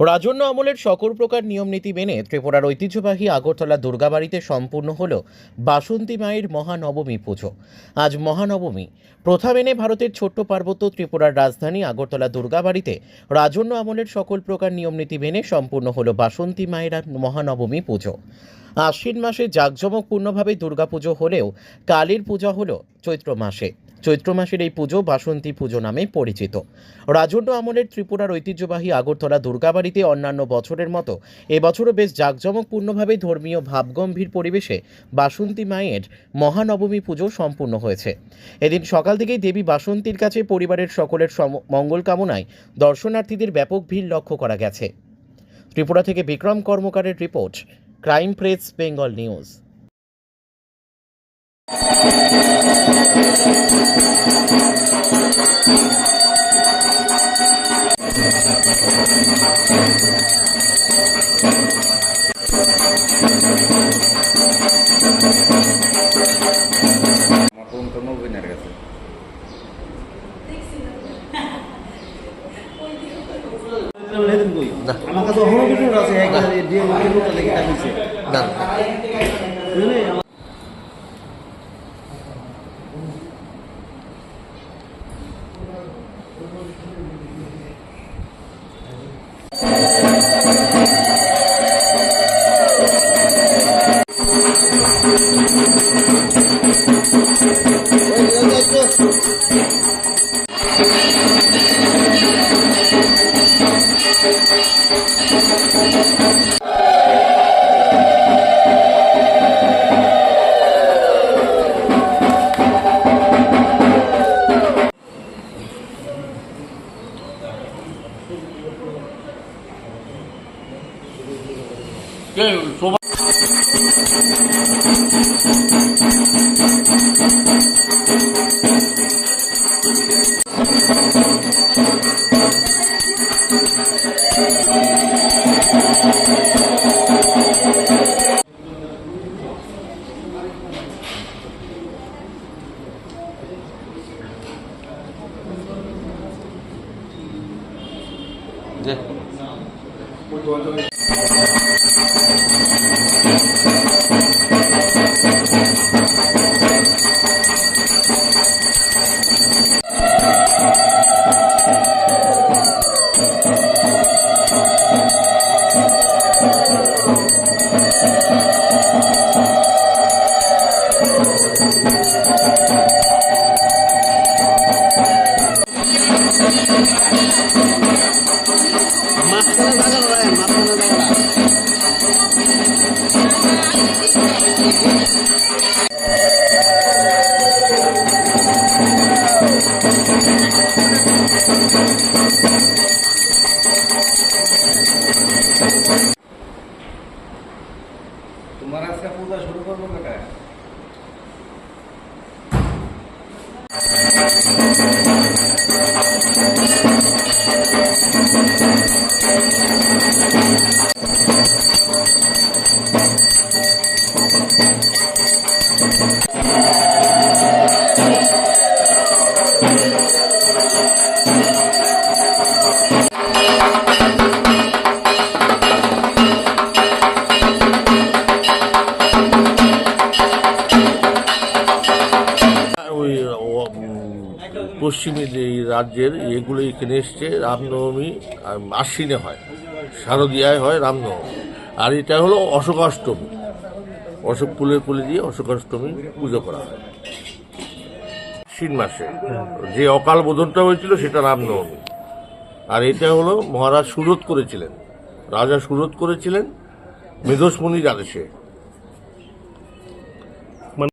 রাজন্য আমলের সকল প্রকার নিয়মনীতি মেনে ত্রিপুরার ঐতিহ্যবাহী আগরতলা দুর্গাবাড়িতে সম্পূর্ণ হল বাসন্তী মায়ের মহানবমী পুজো। আজ মহানবমী। প্রথা মেনে ভারতের ছোট্ট পার্বত্য ত্রিপুরার রাজধানী আগরতলা দুর্গাবাড়িতে রাজন্য আমলের সকল প্রকার নিয়মনীতি মেনে সম্পূর্ণ হল বাসন্তী মায়ের মহানবমী পুজো। আশ্বিন মাসে জাঁকজমকপূর্ণভাবে দুর্গাপুজো হলেও কালীর পূজা হলো চৈত্র মাসে। চৈত্র মাসের এই পুজো বাসন্তী পুজো নামে পরিচিত। রাজন্য আমলের ত্রিপুরার ঐতিহ্যবাহী আগরতলা দুর্গাবাড়িতে অন্যান্য বছরের মতো এবছরও বেশ জাঁকজমকপূর্ণভাবে ধর্মীয় ভাবগম্ভীর পরিবেশে বাসন্তী মায়ের মহানবমী পুজো সম্পূর্ণ হয়েছে। এদিন সকাল থেকেই দেবী বাসন্তীর কাছে পরিবারের সকলের মঙ্গল কামনায় দর্শনার্থীদের ব্যাপক ভিড় লক্ষ্য করা গেছে। ত্রিপুরা থেকে বিক্রম কর্মকারের report, crime press Bengal news. আমার কাছে অহনো কিছু আছে तुम्हारा इसका पूजा शुरू कर लो बेटा। পশ্চিমী এই রাজ্যের এগুলো এখানে এসছে রামনবমী আশ্বিনে হয়, শারদীয়ায় হয় রামনবমী, আর এটা হলো অশোকাষ্টমী। অশোক ফুলের কুলে দিয়ে অশোকাষ্টমী পুজো করা হয় আশ্বিন মাসে। যে অকাল বোধনটা হয়েছিল সেটা রামনবমী, আর এটা হলো মহারাজ সুরত করেছিলেন, রাজা সুরত করেছিলেন মেধসমণির আদেশে।